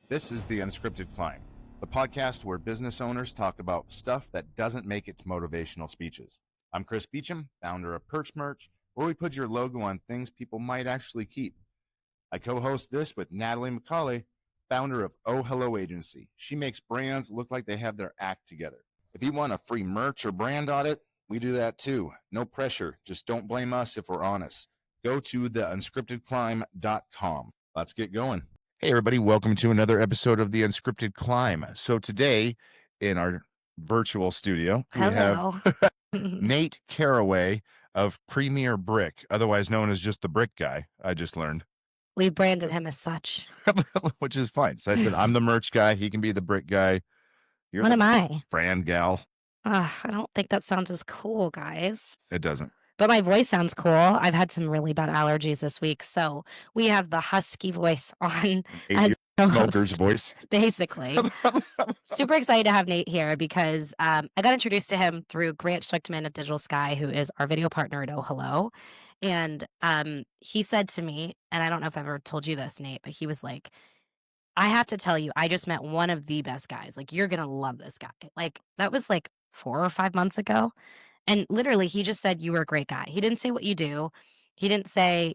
This is the Unscripted Climb, the podcast where business owners talk about stuff that doesn't make it to motivational speeches. I'm Chris Beecham, founder of Perch Merch, where we put your logo on things people might actually keep. I co-host this with Natalie Micale, founder of Oh Hello Agency. She makes brands look like they have their act together. If you want a free merch or brand audit, we do that too. No pressure. Just don't blame us if we're honest. Go to theunscriptedclimb.com. Let's get going. Hey, everybody. Welcome to another episode of the Unscripted Climb. So today in our virtual studio, we have Nate Karaway of Premier Brick, otherwise known as just the Brick Guy, I just learned. We branded him as such. Which is fine. So I said, I'm the merch guy. He can be the Brick Guy. You're What the am I? brand gal. I don't think that sounds as cool, guys. It doesn't. But my voice sounds cool. I've had some really bad allergies this week, so we have the husky voice on as smoker's voice. Basically. Super excited to have Nate here because I got introduced to him through Grant Schlichtman of Digital Sky, who is our video partner at Oh Hello. And he said to me, and I don't know if I've ever told you this, Nate, but he was like, I have to tell you, I just met one of the best guys. Like, you're going to love this guy. Like, that was like 4 or 5 months ago. And literally, he just said, you were a great guy. He didn't say what you do. He didn't say,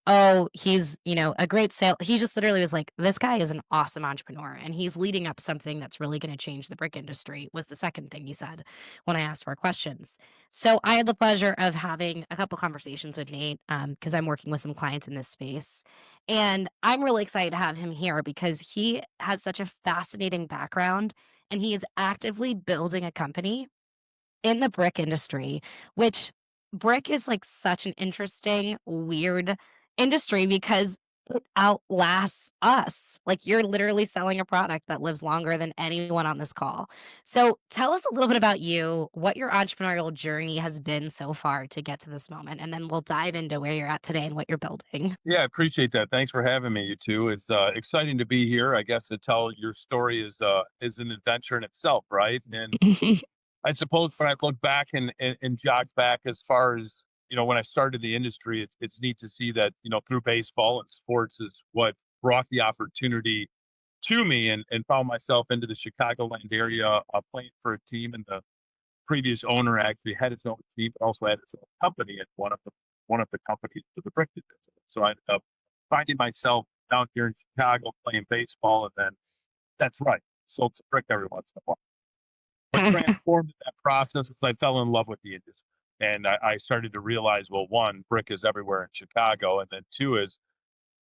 oh, he's, a great sale. He just literally was like, this guy is an awesome entrepreneur. And he's leading up something that's really going to change the brick industry, was the second thing he said when I asked for questions. So I had the pleasure of having a couple conversations with Nate because I'm working with some clients in this space. And I'm really excited to have him here because he has such a fascinating background and he is actively building a company in the brick industry, which brick is like such an interesting, weird industry because it outlasts us. Like, you're literally selling a product that lives longer than anyone on this call. So tell us a little bit about you, what your entrepreneurial journey has been so far to get to this moment, and then we'll dive into where you're at today and what you're building. Yeah, I appreciate that. Thanks for having me, you two. It's exciting to be here. I guess to tell your story is an adventure in itself, right? And I suppose when I look back and jog back as far as, when I started the industry, it's neat to see that, through baseball and sports is what brought the opportunity to me and found myself into the Chicagoland area playing for a team. And the previous owner actually had his own team, but also had his own company and one of the companies was the brick division. So I ended up finding myself down here in Chicago playing baseball. And then that's right, sold some brick every once in a while. What transformed that process was I fell in love with the industry. And I started to realize, well, one, brick is everywhere in Chicago. And then two is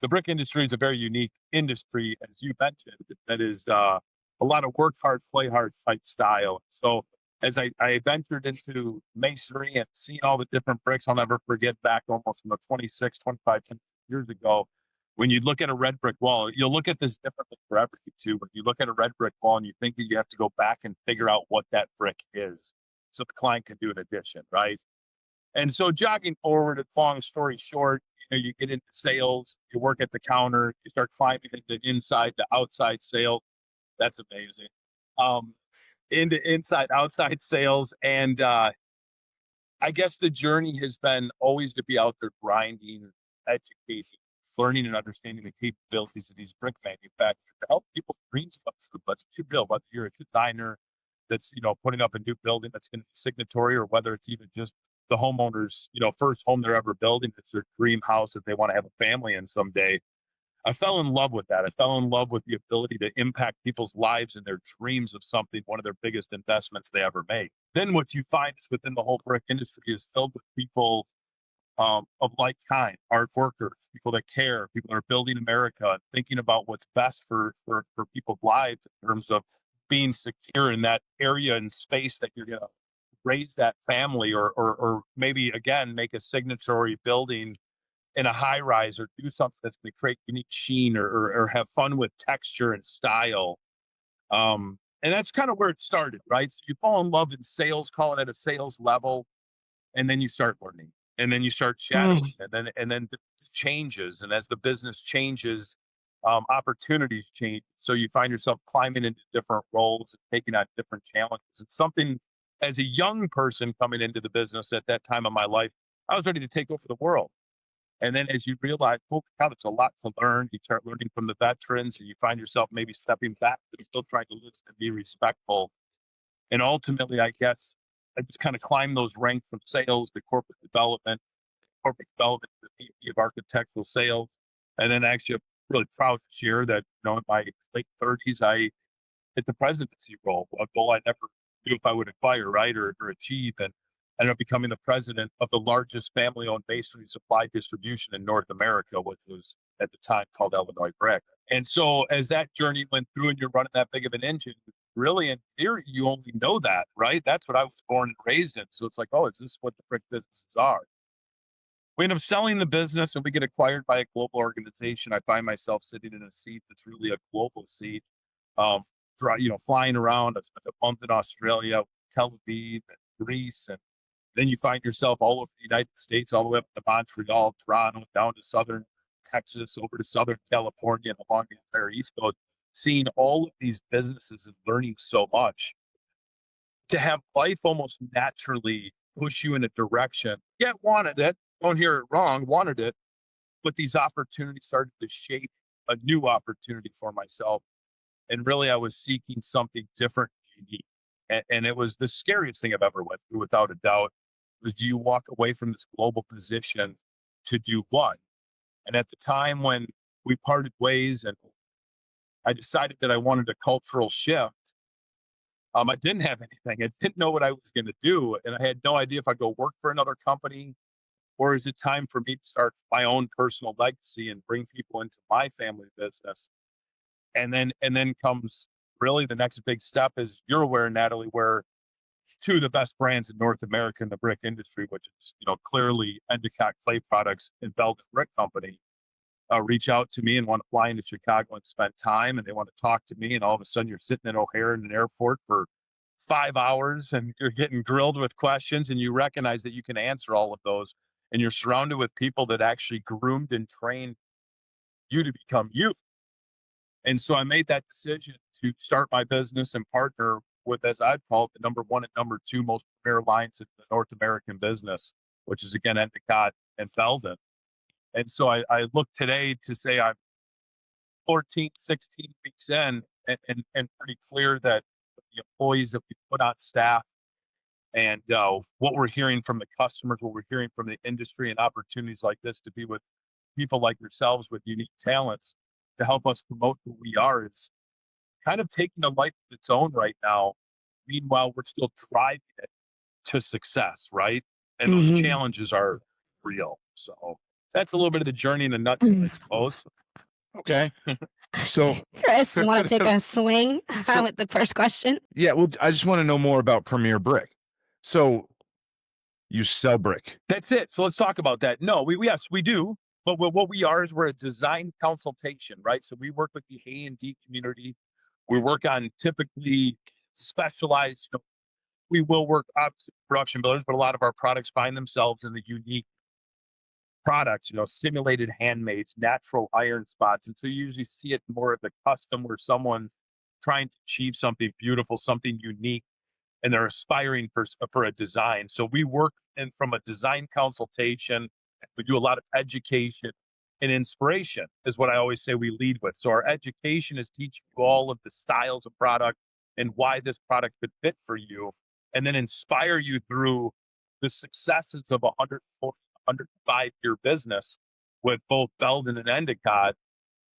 the brick industry is a very unique industry, as you mentioned, that is a lot of work hard, play hard type style. So as I ventured into masonry and seeing all the different bricks, I'll never forget back almost 26, 25 years ago, when you look at a red brick wall, you'll look at this differently for everything too. When you look at a red brick wall and you think that you have to go back and figure out what that brick is so the client can do an addition, right? And so jogging forward, a long story short, you get into sales, you work at the counter, you start climbing into inside to outside sales. That's amazing. Into inside, outside sales. And I guess the journey has been always to be out there grinding, educating, learning and understanding the capabilities of these brick manufacturers to help people dreams come true. But you build, whether you're a designer that's, putting up a new building that's going to be signatory, or whether it's even just the homeowners, first home they're ever building, it's their dream house that they want to have a family in someday. I fell in love with that. I fell in love with the ability to impact people's lives and their dreams of something, one of their biggest investments they ever made. Then what you find is within the whole brick industry is filled with people of like kind, hard workers, people that care, people that are building America and thinking about what's best for people's lives in terms of being secure in that area and space that you're going to raise that family or maybe, again, make a signatory building in a high rise or do something that's going to create unique sheen or have fun with texture and style. And that's kind of where it started, right? So you fall in love in sales, call it at a sales level, and then you start learning. And then you start shadowing, and then it changes. And as the business changes, opportunities change. So you find yourself climbing into different roles and taking on different challenges. It's something, as a young person coming into the business at that time of my life, I was ready to take over the world. And then as you realize, oh, God, it's a lot to learn. You start learning from the veterans, and you find yourself maybe stepping back, but still trying to listen and be respectful. And ultimately, I guess I just kind of climbed those ranks from sales to corporate development to VP of architectural sales. And then actually, I'm really proud to share that, in my late 30s, I hit the presidency role, a goal I never knew if I would acquire, right, or achieve. And I ended up becoming the president of the largest family-owned masonry supply distribution in North America, which was at the time called Illinois Brick. And so as that journey went through and you're running that big of an engine, really in theory, you only know that, right? That's what I was born and raised in. So it's like, oh, is this what the brick businesses are? We end up selling the business and we get acquired by a global organization. I find myself sitting in a seat that's really a global seat, flying around. I spent a month in Australia, Tel Aviv, and Greece, and then you find yourself all over the United States, all the way up to Montreal, Toronto, down to southern Texas, over to southern California, and along the entire East Coast, seeing all of these businesses and learning so much. To have life almost naturally push you in a direction. Yeah, wanted it. Don't hear it wrong, wanted it. But these opportunities started to shape a new opportunity for myself. And really, I was seeking something different, unique. And it was the scariest thing I've ever went through, without a doubt, was, do you walk away from this global position to do what? And at the time when we parted ways and I decided that I wanted a cultural shift, I didn't have anything. I didn't know what I was going to do. And I had no idea if I'd go work for another company, or is it time for me to start my own personal legacy and bring people into my family business? And then comes really the next big step, is, you're aware, Natalie, where two of the best brands in North America in the brick industry, which is, clearly Endicott Clay Products and Belden Brick Company, reach out to me and want to fly into Chicago and spend time, and they want to talk to me. And all of a sudden you're sitting in O'Hare in an airport for 5 hours and you're getting grilled with questions, and you recognize that you can answer all of those. And you're surrounded with people that actually groomed and trained you to become you. And so I made that decision to start my business and partner with, as I'd call it, the number one and number two most premier alliance in the North American business, which is, again, Endicott and Belden. And so I look today to say I'm 14, 16 weeks in, and pretty clear that the employees that we put on staff, and what we're hearing from the customers, what we're hearing from the industry, and opportunities like this to be with people like yourselves with unique talents to help us promote who we are, is kind of taking a life of its own right now. Meanwhile, we're still driving it to success, right? And those challenges are real. So that's a little bit of the journey in a nutshell, I suppose. Okay. So, Chris, want to take a swing with the first question? yeah, well, I just want to know more about Premier Brick. So, you sell brick. That's it. So let's talk about that. No, yes, we do. But what we are is, we're a design consultation, right? So we work with the A&D community. We work on typically specialized, we will work obviously with production builders, but a lot of our products find themselves in the unique products, simulated handmades, natural iron spots. And so you usually see it more of the custom, where someone trying to achieve something beautiful, something unique, and they're aspiring for a design. So we work from a design consultation. We do a lot of education and inspiration, is what I always say we lead with. So our education is teaching you all of the styles of product and why this product could fit for you, and then inspire you through the successes of 105-year business with both Belden and Endicott,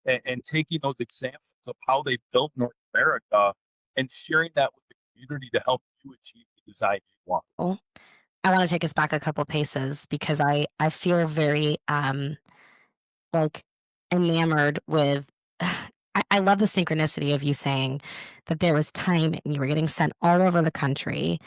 and taking those examples of how they built North America and sharing that with the community to help you achieve the design you want. Cool. I want to take us back a couple paces, because I feel very like enamored with I love the synchronicity of you saying that there was time and you were getting sent all over the country,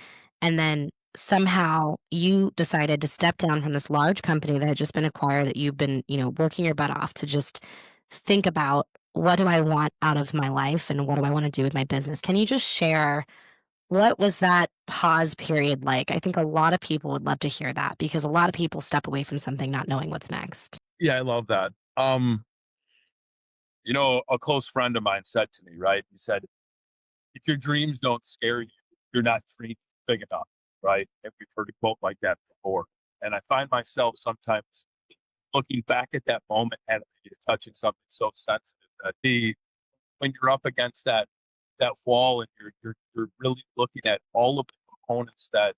and then somehow you decided to step down from this large company that had just been acquired, that you've been, working your butt off to just think about, what do I want out of my life and what do I want to do with my business? Can you just share, what was that pause period like? I think a lot of people would love to hear that, because a lot of people step away from something not knowing what's next. Yeah, I love that. A close friend of mine said to me, right? He said, if your dreams don't scare you, you're not dreaming big enough, right? And we've heard a quote like that before. And I find myself sometimes looking back at that moment, and you're touching something so sensitive that when you're up against that wall and you're really looking at all of the components that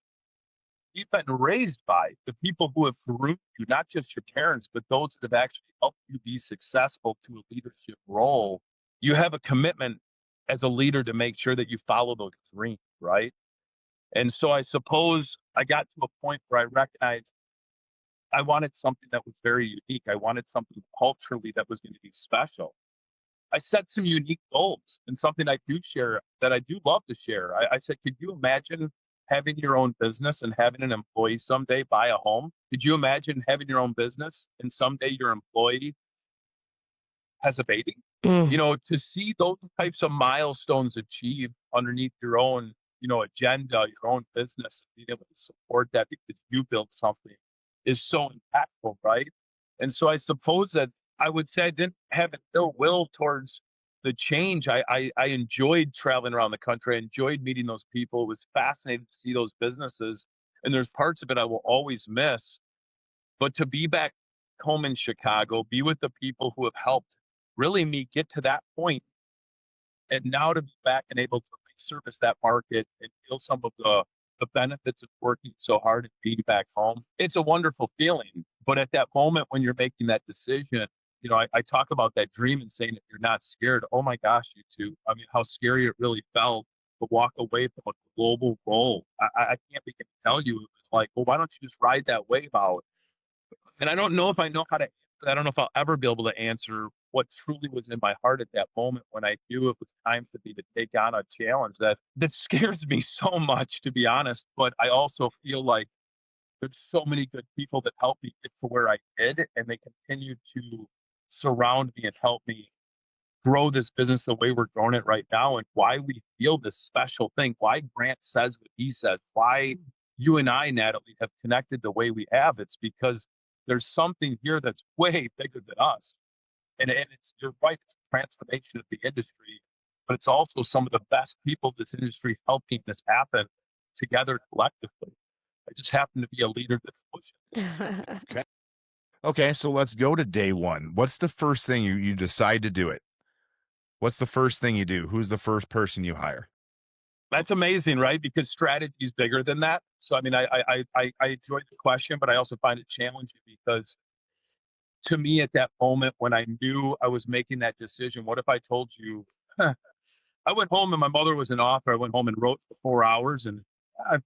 you've been raised by, the people who have groomed you, not just your parents, but those that have actually helped you be successful to a leadership role. You have a commitment as a leader to make sure that you follow those dreams, right? And so I suppose I got to a point where I recognized I wanted something that was very unique. I wanted something culturally that was going to be special. I set some unique goals, and something I do share that I do love to share. I said, could you imagine having your own business and having an employee someday buy a home? Could you imagine having your own business and someday your employee has a baby? Mm. You know, to see those types of milestones achieved underneath your own, agenda, your own business, and being able to support that because you built something is so impactful, right? And so I suppose that I would say I didn't have an ill will towards the change. I enjoyed traveling around the country. I enjoyed meeting those people. It was fascinating to see those businesses. And there's parts of it I will always miss. But to be back home in Chicago, be with the people who have helped really me get to that point, and now to be back and able to service that market and feel some of the benefits of working so hard and being back home, it's a wonderful feeling. But at that moment when you're making that decision, I talk about that dream and saying that you're not scared. Oh my gosh, you two. I mean, how scary it really felt to walk away from a global goal. I can't begin to tell you. It was like, well, why don't you just ride that wave out? And I don't know if I know how to, I don't know if I'll ever be able to answer what truly was in my heart at that moment when I knew it was time for me to take on a challenge that scares me so much, to be honest. But I also feel like there's so many good people that helped me get to where I did, and they continue to surround me and help me grow this business the way we're growing it right now, and why we feel this special thing, why Grant says what he says, why you and I, Natalie, have connected the way we have. It's because there's something here that's way bigger than us. And it's, you're right, it's a transformation of the industry, but it's also some of the best people in this industry helping this happen together collectively. I just happen to be a leader that pushes. Okay, so let's go to day one. What's the first thing you decide to do it? What's the first thing you do? Who's the first person you hire? That's amazing, right? Because strategy is bigger than that. So, I mean, I enjoyed the question, but I also find it challenging because to me at that moment when I knew I was making that decision, what if I told you, I went home and my mother was an author. I went home and wrote for 4 hours, and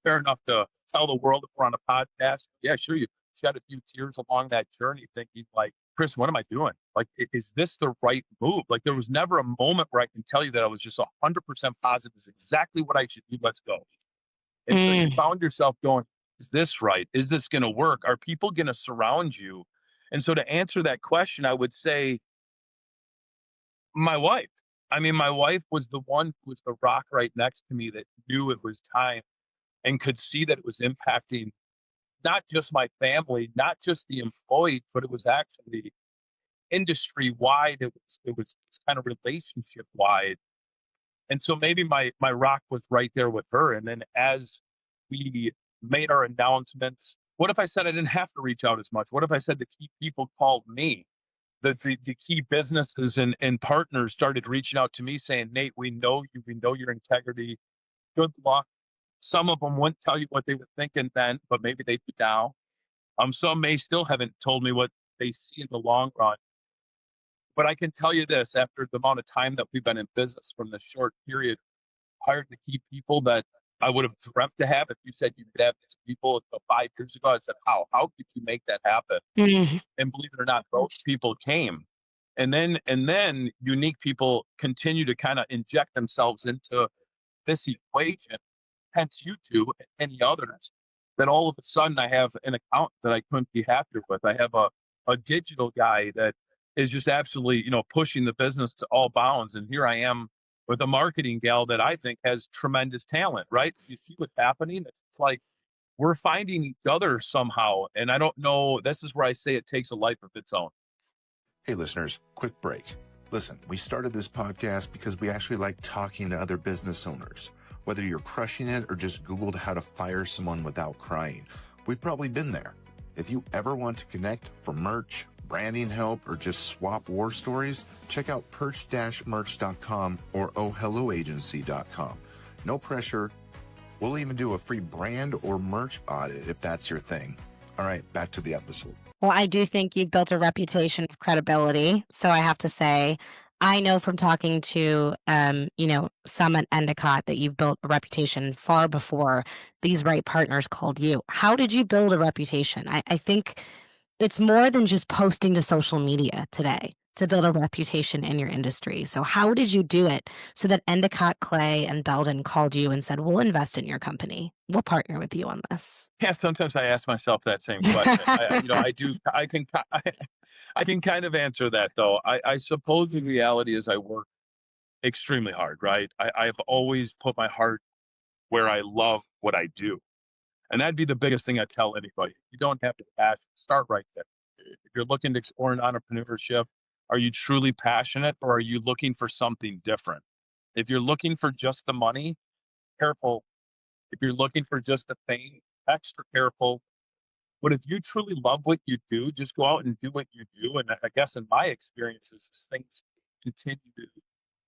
fair enough to tell the world if we're on a podcast. Yeah, sure. You shed a few tears along that journey thinking like, Chris, what am I doing? Like, is this the right move? Like, there was never a moment where I can tell you that I was just 100% positive this is exactly what I should do. Let's go. And so you found yourself going, is this right? Is this going to work? Are people going to surround you? And so to answer that question, I would say my wife. I mean, my wife was the one who was the rock right next to me that knew it was time and could see that it was impacting not just my family, not just the employees, but it was actually industry wide. It was kind of relationship wide. And so maybe my rock was right there with her. And then as we made our announcements, what if I said I didn't have to reach out as much? What if I said the key people called me? The key businesses and partners started reaching out to me saying, Nate, we know you, we know your integrity. Good luck. Some of them wouldn't tell you what they were thinking then, but maybe they do now. Some may still haven't told me what they see in the long run. But I can tell you this, after the amount of time that we've been in business from this short period, hired the key people that I would have dreamt to have. If you said you could have these people 5 years ago, I said, how could you make that happen? And believe it or not, those people came. And then unique people continue to kind of inject themselves into this equation, hence you two and any others, that all of a sudden I have an account that I couldn't be happier with. I have a digital guy that is just absolutely, pushing the business to all bounds. And here I am with a marketing gal that I think has tremendous talent, right? You see what's happening? It's like we're finding each other somehow. And I don't know, this is where I say it takes a life of its own. Hey, listeners, quick break. Listen, we started this podcast because we actually like talking to other business owners. Whether you're crushing it or just Googled how to fire someone without crying, we've probably been there. If you ever want to connect for merch, branding help, or just swap war stories? Check out perch-merch.com or ohhelloagency.com. No pressure. We'll even do a free brand or merch audit if that's your thing. All right, back to the episode. Well, I do think you've built a reputation of credibility. So I have to say, I know from talking to, some at Endicott that you've built a reputation far before these right partners called you. How did you build a reputation? I think it's more than just posting to social media today to build a reputation in your industry. So how did you do it so that Endicott, Clay, and Belden called you and said, we'll invest in your company. We'll partner with you on this. Yeah, sometimes I ask myself that same question. I can kind of answer that though. I suppose the reality is I work extremely hard, right? I have always put my heart where I love what I do. And that'd be the biggest thing I tell anybody. You don't have to passion. Start right there. If you're looking to explore an entrepreneurship, are you truly passionate or are you looking for something different? If you're looking for just the money, careful. If you're looking for just the fame, extra careful. But if you truly love what you do, just go out and do what you do. And I guess in my experiences, as things continue to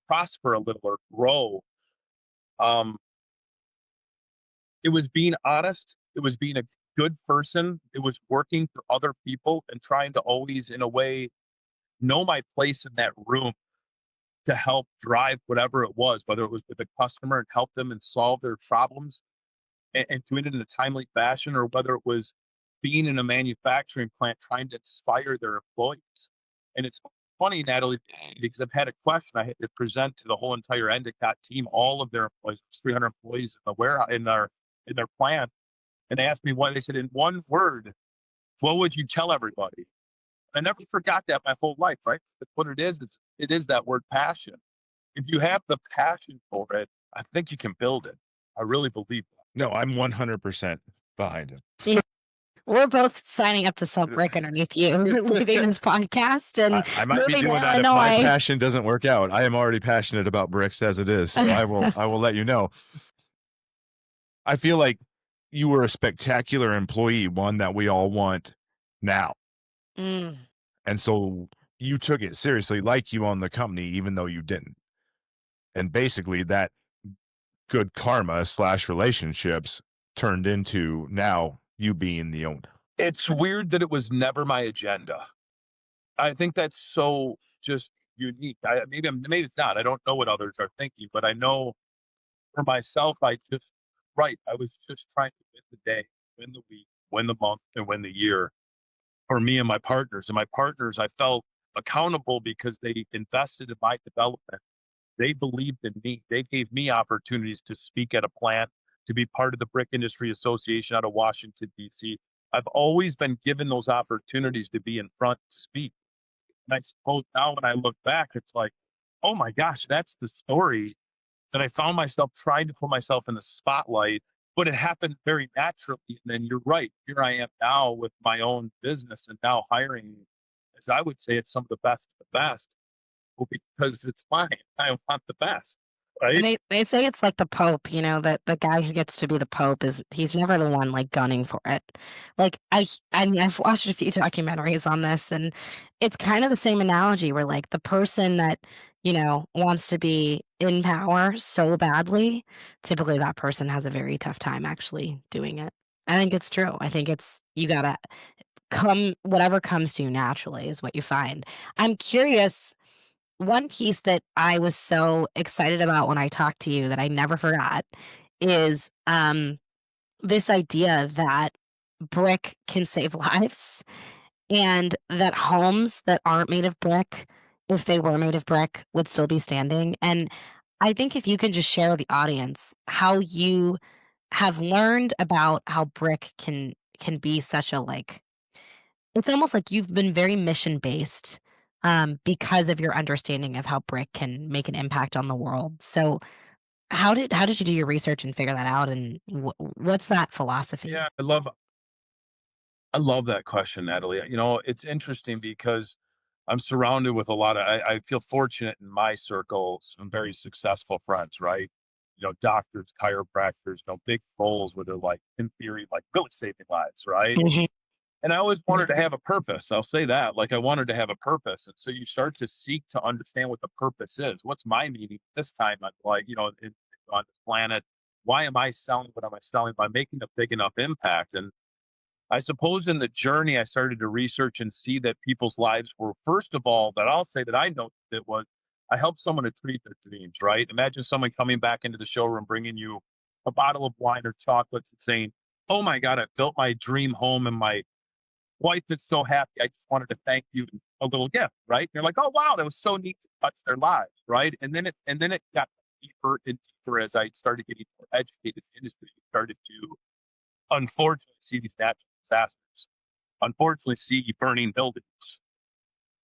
prosper a little or grow, um, it was being honest. It was being a good person. It was working for other people and trying to always, in a way, know my place in that room to help drive whatever it was, whether it was with a customer and help them and solve their problems and doing it in a timely fashion, or whether it was being in a manufacturing plant trying to inspire their employees. And it's funny, Natalie, because I've had a question I had to present to the whole entire Endicott team, all of their employees, 300 employees in the warehouse, in their plant, and they asked me why. They said, in one word, what would you tell everybody? I never forgot that my whole life, right? That's what it is. It is that word passion. If you have the passion for it, I think you can build it. I really believe that. No, I'm 100% behind him. Yeah. We're both signing up to sell brick underneath you, leaving this podcast, and I might be moving doing to that if my Illinois. passion doesn't work out. I am already passionate about bricks as it is, so I will let you know. I feel like you were a spectacular employee, one that we all want now. Mm. And so you took it seriously, like you own the company, even though you didn't. And basically that good karma / relationships turned into now you being the owner. It's weird that it was never my agenda. I think that's so just unique. Maybe it's not. I don't know what others are thinking, but I know for myself, I was just trying to win the day, win the week, win the month, and win the year for me and my partners. And my partners, I felt accountable because they invested in my development. They believed in me. They gave me opportunities to speak at a plant, to be part of the Brick Industry Association out of Washington, D.C. I've always been given those opportunities to be in front to speak. And I suppose now when I look back, it's like, oh my gosh, that's the story that I found myself trying to put myself in the spotlight, but it happened very naturally. And then you're right. Here I am now with my own business and now hiring, as I would say, it's some of the best of the best. Well, because it's mine. I want the best. Right? And they say it's like the Pope, that the guy who gets to be the Pope he's never the one like gunning for it. Like I've watched a few documentaries on this, and it's kind of the same analogy where like the person that, wants to be in power so badly, typically that person has a very tough time actually doing it. I think it's true. I think you gotta whatever comes to you naturally is what you find. I'm curious. One piece that I was so excited about when I talked to you that I never forgot is this idea that brick can save lives and that homes that aren't made of brick, if they were made of brick, would still be standing. And I think if you can just share with the audience how you have learned about how brick can be such a like it's almost like you've been very mission based because of your understanding of how brick can make an impact on the world. So how did you do your research and figure that out? And what's that philosophy? Yeah, I love that question, Natalie. It's interesting because I'm surrounded with a lot of, I feel fortunate in my circle, some very successful friends, right? Doctors, chiropractors, big roles where they're like, in theory, like really saving lives, right? Mhm. And I always wanted to have a purpose. I'll say that. Like I wanted to have a purpose. And so you start to seek to understand what the purpose is. What's my meaning this time? I'm like, on this planet, why am I selling what am I selling by making a big enough impact? And I suppose in the journey, I started to research and see that people's lives were, first of all, that I'll say that I noticed it was I helped someone achieve their dreams, right? Imagine someone coming back into the showroom, bringing you a bottle of wine or chocolates and saying, oh my God, I built my dream home and my wife is so happy. I just wanted to thank you, a little gift, right? And they're like, oh wow, that was so neat to touch their lives, right? And then it got deeper and deeper as I started getting more educated in the industry. Started to unfortunately see these natural disasters, unfortunately see burning buildings.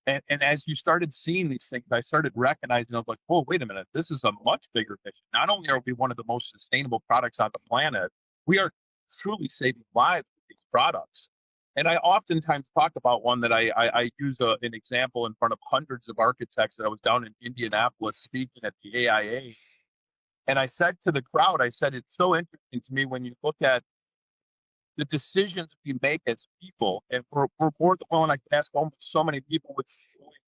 And as you started seeing these things, I started recognizing, I was like, whoa, wait a minute, this is a much bigger mission. Not only are we one of the most sustainable products on the planet, we are truly saving lives with these products. And I oftentimes talk about one that I use an example in front of hundreds of architects that I was down in Indianapolis speaking at the AIA. And I said to the crowd, I said, it's so interesting to me when you look at the decisions we make as people, and we're more than willing. I can ask almost so many people, would you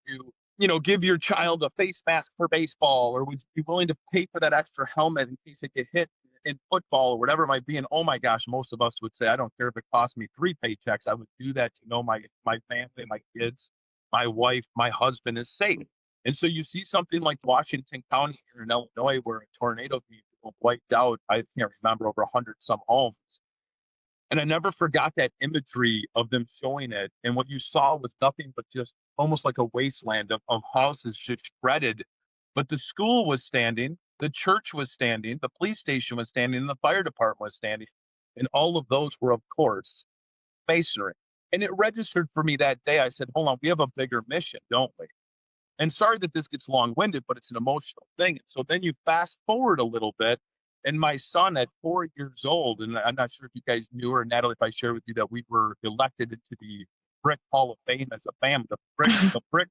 be willing to, give your child a face mask for baseball, or would you be willing to pay for that extra helmet in case it get hit in football or whatever it might be? And oh my gosh, most of us would say, I don't care if it cost me 3 paychecks, I would do that to know my family, my kids, my wife, my husband is safe. And so you see something like Washington County here in Illinois, where a tornado wiped out, I can't remember, over 100 some homes. And I never forgot that imagery of them showing it. And what you saw was nothing but just almost like a wasteland of houses just shredded. But the school was standing, the church was standing, the police station was standing, and the fire department was standing. And all of those were, of course, masonry. And it registered for me that day. I said, hold on, we have a bigger mission, don't we? And sorry that this gets long winded, but it's an emotional thing. And so then you fast forward a little bit, and my son at 4 years old, and I'm not sure if you guys knew, or Natalie, if I shared with you, that we were elected into the Brick Hall of Fame as a family, the Brick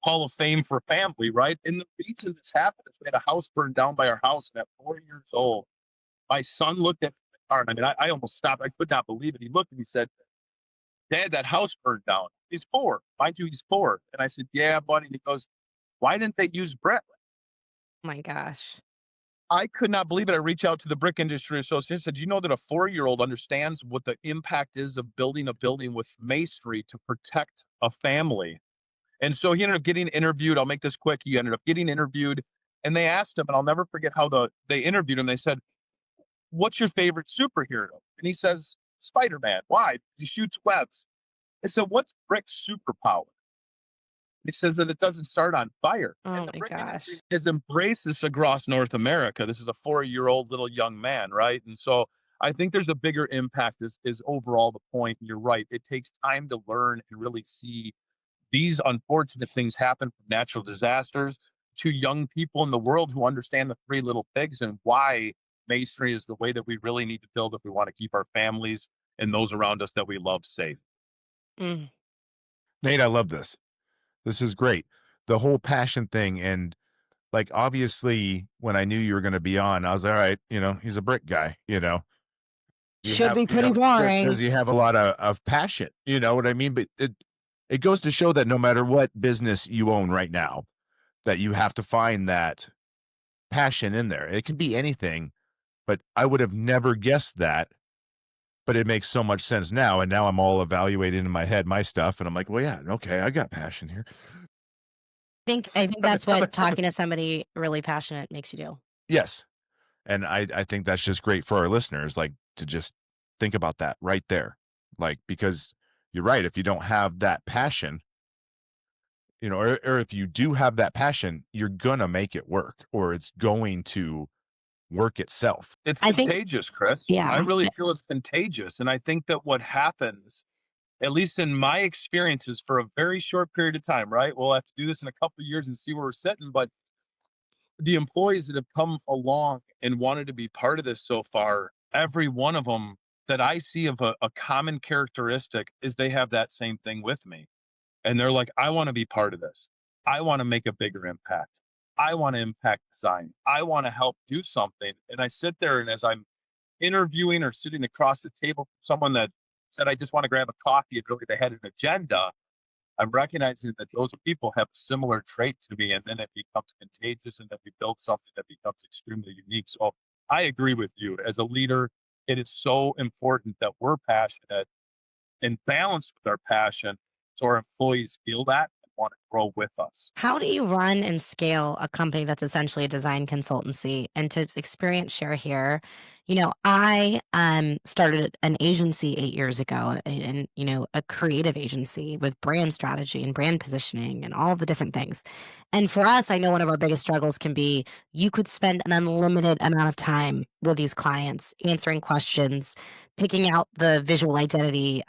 Hall of Fame for family, right? And the reason this happened is we had a house burned down by our house, and at 4 years old, my son looked at the car, and I almost stopped. I could not believe it. He looked and he said, Dad, that house burned down. He's 4. Mind you, he's 4. And I said, yeah, buddy. He goes, why didn't they use brick? Oh my gosh. I could not believe it. I reached out to the Brick Industry Association. Said, do you know that a 4-year-old understands what the impact is of building a building with masonry to protect a family? And so he ended up getting interviewed. I'll make this quick. He ended up getting interviewed, and they asked him, and I'll never forget how they interviewed him. They said, what's your favorite superhero? And he says, Spider-Man. Why? Because he shoots webs. I said, what's Brick's superpower? He says that it doesn't start on fire. Oh And the my brick gosh. industry has embraced this across North America. This is a 4-year-old little young man, right? And so I think there's a bigger impact is overall the point. You're right. It takes time to learn and really see these unfortunate things happen from natural disasters to young people in the world who understand the 3 little pigs and why masonry is the way that we really need to build if we want to keep our families and those around us that we love safe. Mm. Nate, I love this. This is great. The whole passion thing. And like, obviously, when I knew you were going to be on, I was all right, he's a brick guy, Should be pretty boring. Does he have a lot of passion? You know what I mean? But it goes to show that no matter what business you own right now, that you have to find that passion in there. It can be anything, but I would have never guessed that. But it makes so much sense now. And now I'm all evaluating in my head my stuff. And I'm like, well, yeah, okay, I got passion here. I think that's what talking to somebody really passionate makes you do. Yes. And I think that's just great for our listeners, like to just think about that right there. Like, because you're right. If you don't have that passion, or if you do have that passion, you're going to make it work, or it's going to work itself. It's I think- contagious, Chris. Yeah. I really feel it's contagious. And I think that what happens, at least in my experiences, for a very short period of time, right? We'll have to do this in a couple of years and see where we're sitting. But the employees that have come along and wanted to be part of this so far, every one of them that I see of a common characteristic is they have that same thing with me. And they're like, I want to be part of this. I want to make a bigger impact. I want to impact design. I want to help do something. And I sit there, and as I'm interviewing or sitting across the table from someone that said, I just want to grab a coffee, and really they had an agenda, I'm recognizing that those people have similar traits to me, and then it becomes contagious, and then we build something that becomes extremely unique. So I agree with you. As a leader, it is so important that we're passionate and balanced with our passion so our employees feel that and want to grow with us. How do you run and scale a company that's essentially a design consultancy? And to experience share here, I started an agency 8 years ago, and a creative agency with brand strategy and brand positioning and all the different things. And for us, I know one of our biggest struggles can be you could spend an unlimited amount of time with these clients answering questions, picking out the visual identity,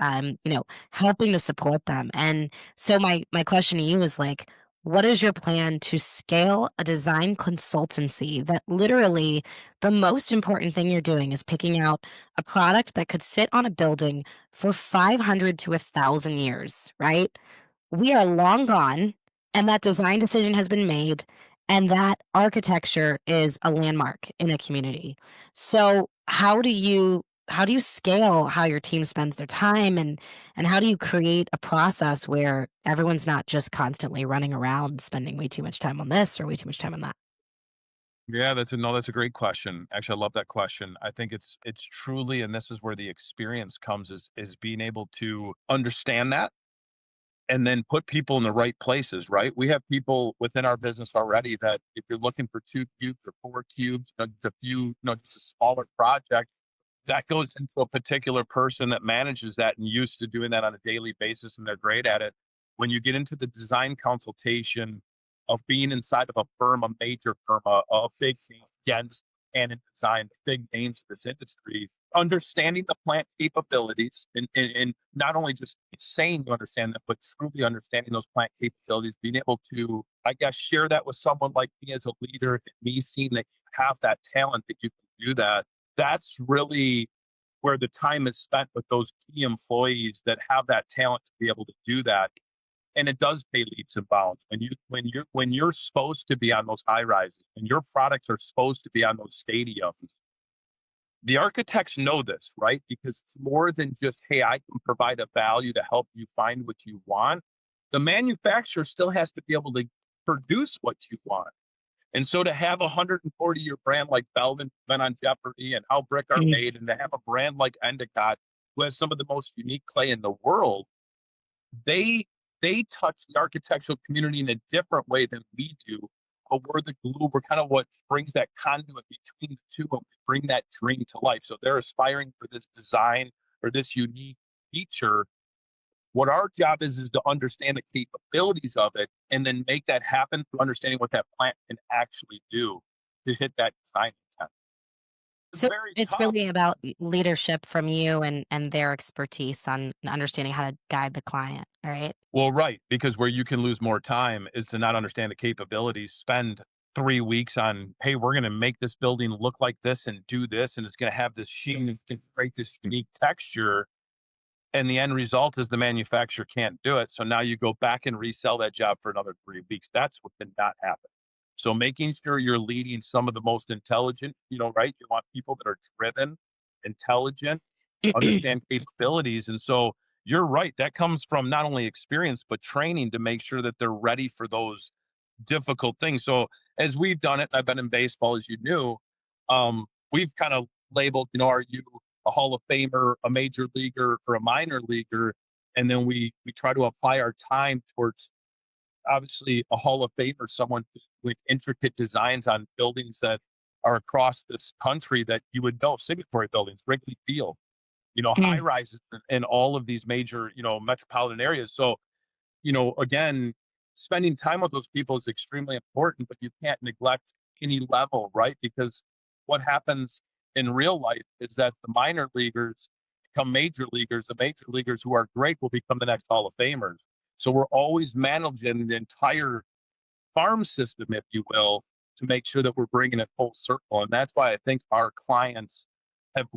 helping to support them. And so my question to you is like, what is your plan to scale a design consultancy that literally the most important thing you're doing is picking out a product that could sit on a building for 500 to 1,000 years, right? We are long gone, and that design decision has been made, and that architecture is a landmark in a community. So how do you scale how your team spends their time, and how do you create a process where everyone's not just constantly running around spending way too much time on this or way too much time on that? Yeah, that's a great question. Actually, I love that question. I think it's truly, and this is where the experience comes, is being able to understand that and then put people in the right places, right? We have people within our business already that if you're looking for 2 cubes or 4 cubes, just a few, just a smaller project, that goes into a particular person that manages that and used to doing that on a daily basis, and they're great at it. When you get into the design consultation of being inside of a firm, a major firm, a big name, again, and in design, big names in this industry, understanding the plant capabilities and not only just saying you understand them, but truly understanding those plant capabilities, being able to, I guess, share that with someone like me as a leader, and me seeing that you have that talent that you can do that. That's really where the time is spent with those key employees that have that talent to be able to do that. And it does pay leaps and bounds when you're supposed to be on those high rises, and your products are supposed to be on those stadiums. The architects know this, right? Because it's more than just, hey, I can provide a value to help you find what you want. The manufacturer still has to be able to produce what you want. And so to have a 140-year brand like Belvin, Ben on Jeopardy, and How Brick Are Mm. Made, and to have a brand like Endicott, who has some of the most unique clay in the world, they they touch the architectural community in a different way than we do. But we're the glue. We're kind of what brings that conduit between the two, and we bring that dream to life. So they're aspiring for this design or this unique feature. What our job is to understand the capabilities of it and then make that happen through understanding what that plant can actually do to hit that design intent. It's So very it's tough. really about leadership from you and their expertise on understanding how to guide the client, right? Well, right, because where you can lose more time is to not understand the capabilities, spend 3 weeks on, hey, we're going to make this building look like this and do this, and it's going to have this sheen and create this unique texture. And the end result is the manufacturer can't do it. So now you go back and resell that job for another 3 weeks. That's what did not happen. So making sure you're leading some of the most intelligent, right? You want people that are driven, intelligent, understand capabilities. And so you're right. That comes from not only experience, but training to make sure that they're ready for those difficult things. So as we've done it, I've been in baseball, as you knew, we've kind of labeled, are you a Hall of Famer, a major leaguer, or a minor leaguer? And then we try to apply our time towards obviously a Hall of Famer, someone with intricate designs on buildings that are across this country that you would know, signatory buildings, Wrigley Field, high Mm. rises in all of these major, metropolitan areas. So, again, spending time with those people is extremely important, but you can't neglect any level, right? Because what happens in real life is that the minor leaguers become major leaguers. The major leaguers who are great will become the next Hall of Famers. So we're always managing the entire farm system, if you will, to make sure that we're bringing it full circle. And that's why I think our clients have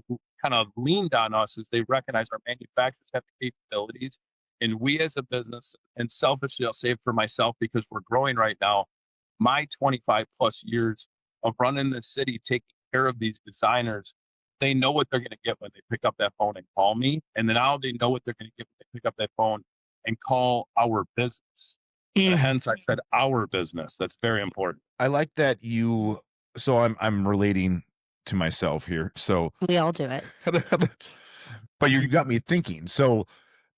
kind of leaned on us as they recognize our manufacturers have the capabilities. And we as a business, and selfishly, I'll say it for myself because we're growing right now, my 25 plus years of running the city, taking care of these designers, they know what they're going to get when they pick up that phone and call me. And then now they know what they're going to get when they pick up that phone and call our business. And hence I said our business. That's very important. I like that so I'm relating to myself here. So We all do it. but you got me thinking. So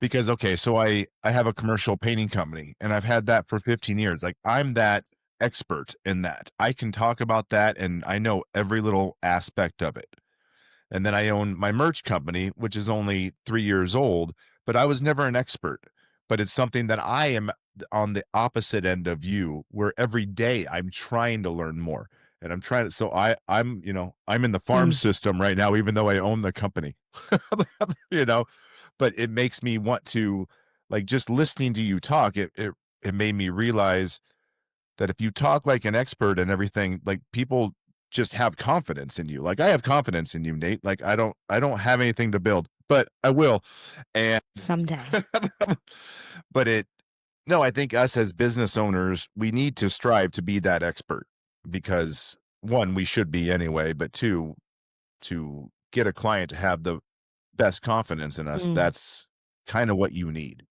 because so I have a commercial painting company and I've had that for 15 years. Like I'm that expert in that. I can talk about that and I know every little aspect of it. And then I own my merch company, which is only 3 years old, but I was never an expert. But it's something that I am on the opposite end of you, where every day I'm trying to learn more. And I'm trying to, so I'm in the farm system right now, even though I own the company, but it makes me want to, like, just listening to you talk, it made me realize that if you talk like an expert and everything, like people just have confidence in you. Like I have confidence in you, Nate. Like I don't have anything to build, but I will. And someday. But I think us as business owners, we need to strive to be that expert because one, we should be anyway, but two, to get a client to have the best confidence in us, that's kind of what you need.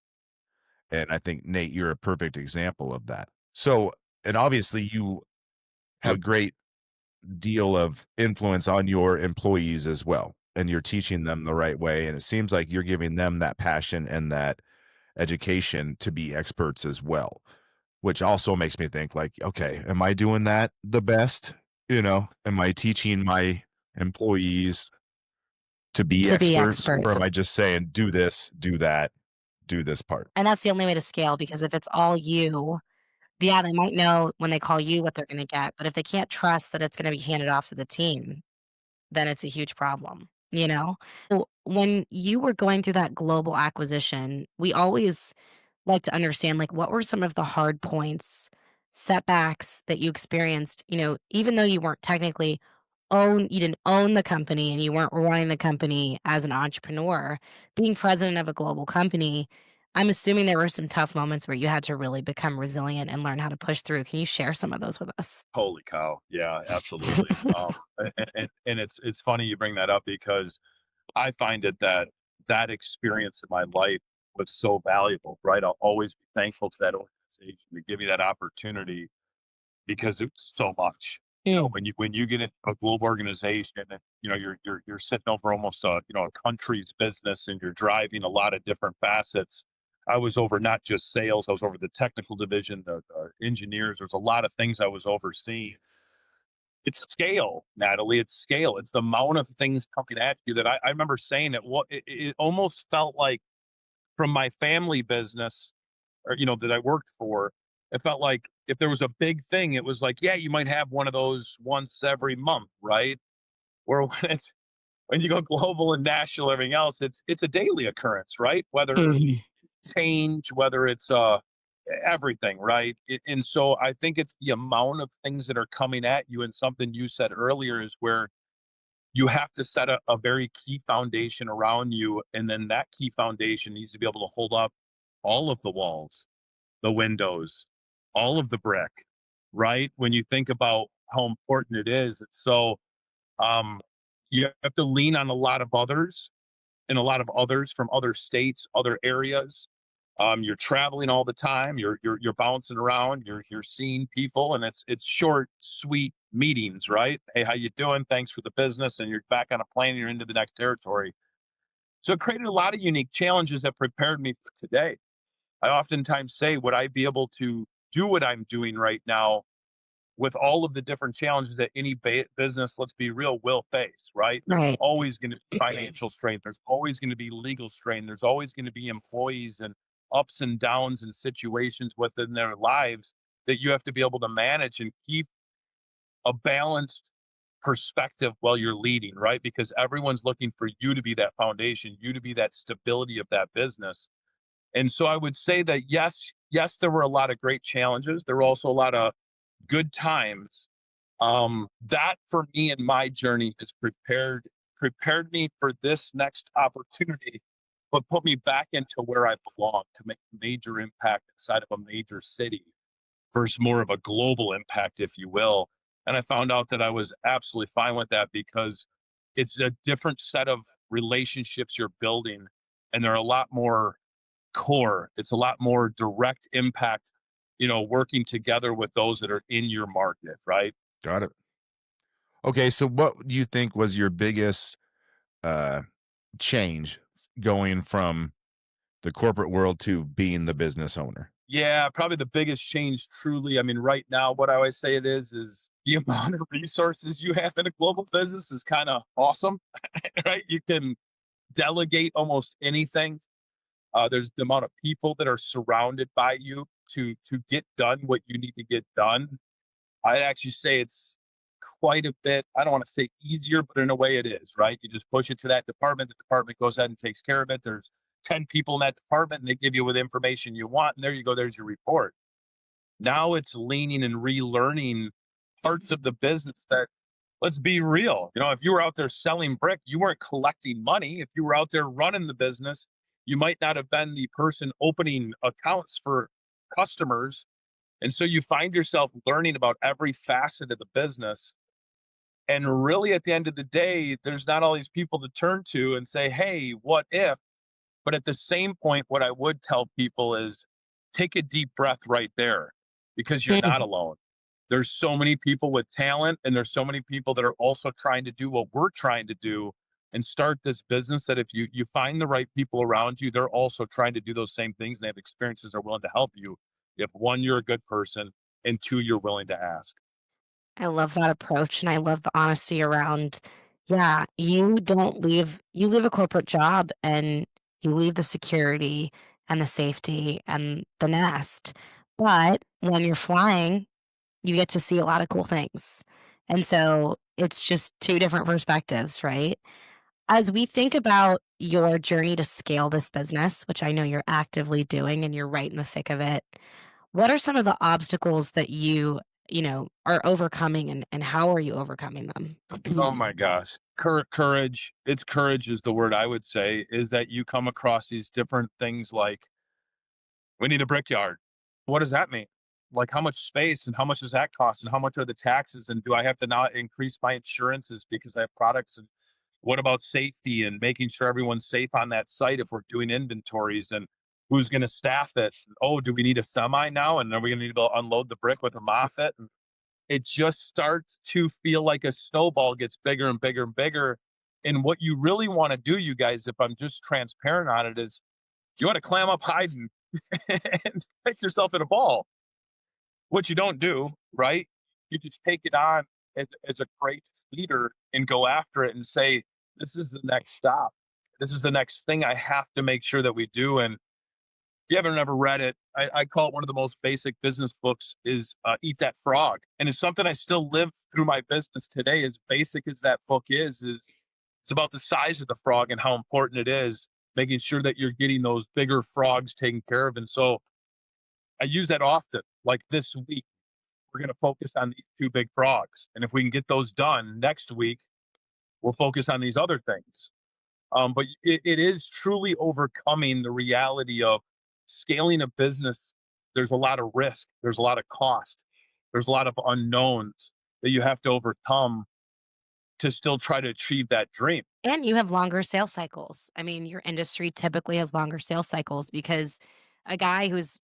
And I think, Nate, you're a perfect example of that. So, and obviously you have a great deal of influence on your employees as well, and you're teaching them the right way. And it seems like you're giving them that passion and that education to be experts as well, which also makes me think like, okay, am I doing that the best? Am I teaching my employees to be experts, or am I just saying, do this, do that, do this part? And that's the only way to scale, because if it's all you, yeah, they might know when they call you what they're going to get, but if they can't trust that it's going to be handed off to the team, then it's a huge problem, So when you were going through that global acquisition, we always like to understand, like, what were some of the hard points, setbacks that you experienced, even though you weren't technically you didn't own the company and you weren't running the company as an entrepreneur, being president of a global company. I'm assuming there were some tough moments where you had to really become resilient and learn how to push through. Can you share some of those with us? Holy cow. Yeah, absolutely. And it's funny you bring that up because I find it that experience in my life was so valuable, right? I'll always be thankful to that organization to give you that opportunity because it's so much. When you get into a global organization and you're sitting over almost a country's business and you're driving a lot of different facets. I was over not just sales, I was over the technical division, the engineers. There's a lot of things I was overseeing. It's scale, Natalie. It's scale. It's the amount of things coming at you that I remember saying it almost felt like from my family business or, that I worked for, it felt like if there was a big thing, it was like, yeah, you might have one of those once every month, right? Where when you go global and national, everything else, it's a daily occurrence, right? Whether change, whether it's everything, right? And so I think it's the amount of things that are coming at you. And something you said earlier is where you have to set a very key foundation around you. And then that key foundation needs to be able to hold up all of the walls, the windows, all of the brick, right? When you think about how important it is. So you have to lean on a lot of others and a lot of others from other states, other areas. You're traveling all the time. You're bouncing around. You're seeing people, and it's short, sweet meetings, right? Hey, how you doing? Thanks for the business, and you're back on a plane. And you're into the next territory. So it created a lot of unique challenges that prepared me for today. I oftentimes say, would I be able to do what I'm doing right now with all of the different challenges that any business, let's be real, will face, right? There's Right. always going to be financial strain. There's always going to be legal strain. There's always going to be employees and ups and downs and situations within their lives that you have to be able to manage and keep a balanced perspective while you're leading, right? Because everyone's looking for you to be that foundation, you to be that stability of that business. And so I would say that yes, there were a lot of great challenges. There were also a lot of good times. That for me in my journey has prepared me for this next opportunity, but put me back into where I belong to make a major impact inside of a major city versus more of a global impact, if you will. And I found out that I was absolutely fine with that because it's a different set of relationships you're building, and they're a lot more core. It's a lot more direct impact, working together with those that are in your market, right? Got it. Okay, so what do you think was your biggest uh change going from the corporate world to being the business owner? Yeah, probably the biggest change truly. I mean, right now, what I always say it is the amount of resources you have in a global business is kind of awesome, right? You can delegate almost anything. There's the amount of people that are surrounded by you to get done what you need to get done. I'd actually say it's quite a bit. I don't want to say easier, but in a way it is, right? You just push it to that department. The department goes ahead and takes care of it. There's 10 people in that department and they give you with information you want. And there you go. There's your report. Now it's leaning and relearning parts of the business that, let's be real. If you were out there selling brick, you weren't collecting money. If you were out there running the business, you might not have been the person opening accounts for customers. And so you find yourself learning about every facet of the business. And really, at the end of the day, there's not all these people to turn to and say, hey, what if? But at the same point, what I would tell people is take a deep breath right there because you're not alone. There's so many people with talent, and there's so many people that are also trying to do what we're trying to do and start this business that if you find the right people around you, they're also trying to do those same things and they have experiences that are willing to help you. If one, you're a good person, and two, you're willing to ask. I love that approach and I love the honesty around, yeah, you leave a corporate job and you leave the security and the safety and the nest. But when you're flying, you get to see a lot of cool things. And so it's just two different perspectives, right? As we think about your journey to scale this business, which I know you're actively doing and you're right in the thick of it, what are some of the obstacles that you are overcoming and how are you overcoming them? Oh my gosh. Courage. It's courage is the word I would say, is that you come across these different things like, we need a brickyard. What does that mean? Like, how much space and how much does that cost? And how much are the taxes? And do I have to now increase my insurances because I have products? And what about safety and making sure everyone's safe on that site if we're doing inventories? And who's going to staff it? Oh, do we need a semi now? And are we going to need to unload the brick with a Moffett? And it just starts to feel like a snowball gets bigger and bigger and bigger. And what you really want to do, you guys, if I'm just transparent on it, is you want to clam up hide and stick yourself in a ball, which you don't do, right? You just take it on as a courageous leader and go after it and say, this is the next stop. This is the next thing I have to make sure that we do. And if you haven't ever read it, I call it one of the most basic business books is Eat That Frog. And it's something I still live through my business today. As basic as that book is it's about the size of the frog and how important it is, making sure that you're getting those bigger frogs taken care of. And so I use that often. Like this week, we're going to focus on these two big frogs. And if we can get those done next week, we'll focus on these other things. But it is truly overcoming the reality of scaling a business. There's a lot of risk. There's a lot of cost. There's a lot of unknowns that you have to overcome to still try to achieve that dream. And you have longer sales cycles. I mean, your industry typically has longer sales cycles because a guy who's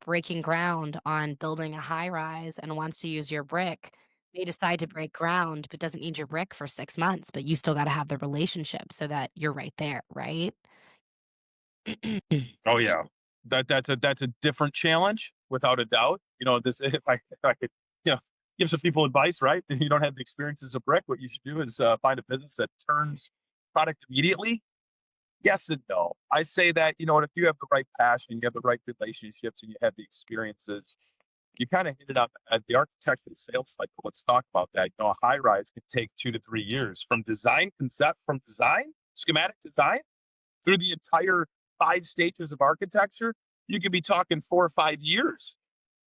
breaking ground on building a high rise and wants to use your brick may decide to break ground but doesn't need your brick for 6 months, but you still got to have the relationship so that you're right there, right? Oh yeah, that's a different challenge without a doubt. This if I could give some people advice, right? If you don't have the experiences of brick, what you should do is find a business that turns product immediately. Yes and no. I say that if you have the right passion, you have the right relationships, and you have the experiences, you kind of hit it up at the architecture sales cycle. Let's talk about that. A high rise can take 2 to 3 years from design, schematic design, through the entire 5 stages of architecture. You could be talking 4 or 5 years.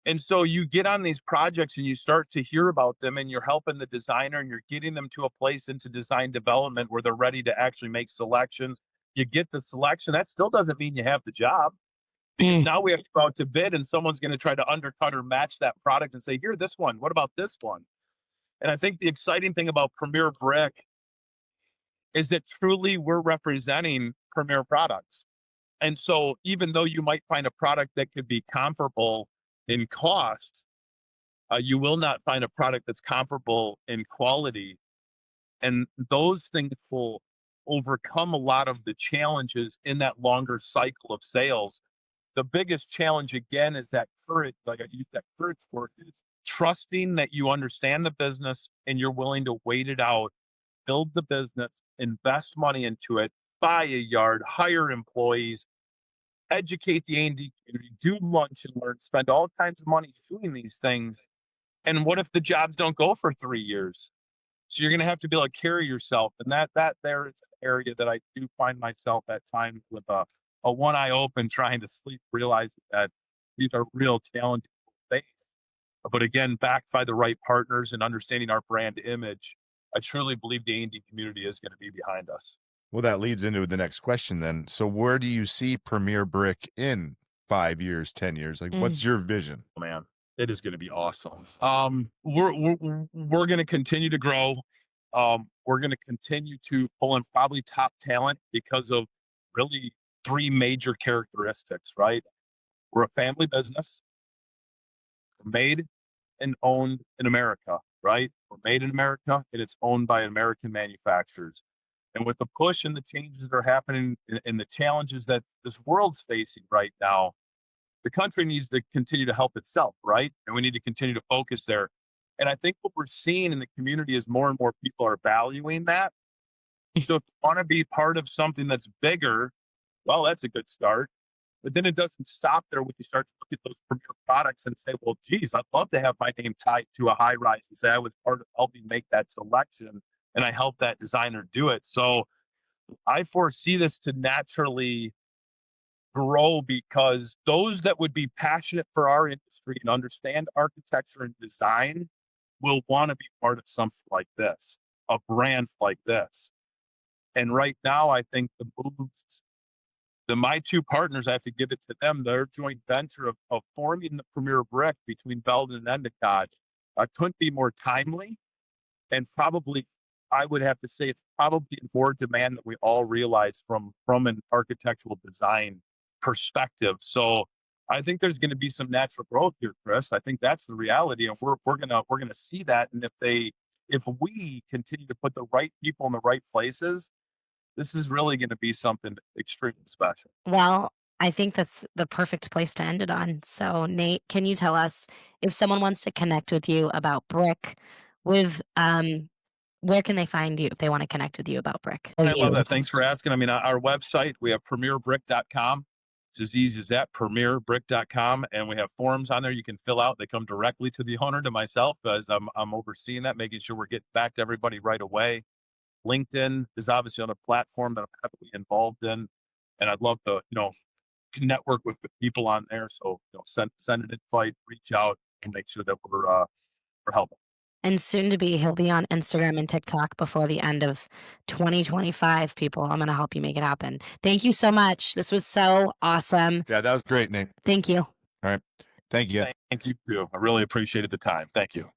And so you get on these projects and you start to hear about them and you're helping the designer and you're getting them to a place into design development where they're ready to actually make selections. You get the selection. That still doesn't mean you have the job because now we have to go out to bid and someone's going to try to undercut or match that product and say, here, this one, what about this one? And I think the exciting thing about Premier Brick is that truly we're representing premier products. And so even though you might find a product that could be comparable in cost, you will not find a product that's comparable in quality. And those things will overcome a lot of the challenges in that longer cycle of sales. The biggest challenge again is that courage, like I use that courage word, is trusting that you understand the business and you're willing to wait it out, build the business, invest money into it, buy a yard, hire employees, educate the A&D community, do lunch and learn, spend all kinds of money doing these things. And what if the jobs don't go for 3 years? So you're going to have to be able to carry yourself. And that there is an area that I do find myself at times with a one eye open trying to sleep, realizing that these are real challenges to face. But again, backed by the right partners and understanding our brand image, I truly believe the A&D community is going to be behind us. Well, that leads into the next question then. So where do you see Premier Brick in 5 years, 10 years? Like, what's your vision? Oh, man, it is going to be awesome. We're going to continue to grow. We're going to continue to pull in probably top talent because of really 3 major characteristics, right? We're a family business. We're made and owned in America, right? We're made in America and it's owned by American manufacturers. And with the push and the changes that are happening and the challenges that this world's facing right now, the country needs to continue to help itself, right? And we need to continue to focus there. And I think what we're seeing in the community is more and more people are valuing that. So if you want to be part of something that's bigger, well, that's a good start. But then it doesn't stop there when you start to look at those premier products and say, well, geez, I'd love to have my name tied to a high rise and say I was part of helping make that selection and I helped that designer do it. So I foresee this to naturally grow because those that would be passionate for our industry and understand architecture and design will want to be part of something like this, a brand like this. And right now, I think the moves, my 2 partners, I have to give it to them, their joint venture of forming the Premier Brick between Belden and Endicott couldn't be more timely. And probably, I would have to say, it's probably more demand that we all realize from an architectural design perspective. So I think there's going to be some natural growth here, Chris. I think that's the reality, and we're gonna see that. And if we continue to put the right people in the right places, this is really going to be something extremely special. Well, I think that's the perfect place to end it on. So, Nate, can you tell us if someone wants to connect with you about Brick, with where can they find you if they want to connect with you about Brick? I love that. Thanks for asking. I mean, our website, we have premierbrick.com. It's as easy as that, premierbrick.com. And we have forms on there you can fill out. They come directly to the owner, to myself, as I'm overseeing that, making sure we're getting back to everybody right away. LinkedIn is obviously another platform that I'm heavily involved in. And I'd love to, network with the people on there. So, send an invite, reach out, and make sure that we're helping. And soon to be, he'll be on Instagram and TikTok before the end of 2025, people. I'm going to help you make it happen. Thank you so much. This was so awesome. Yeah, that was great, Nate. Thank you. All right. Thank you. Thank you too. I really appreciated the time. Thank you.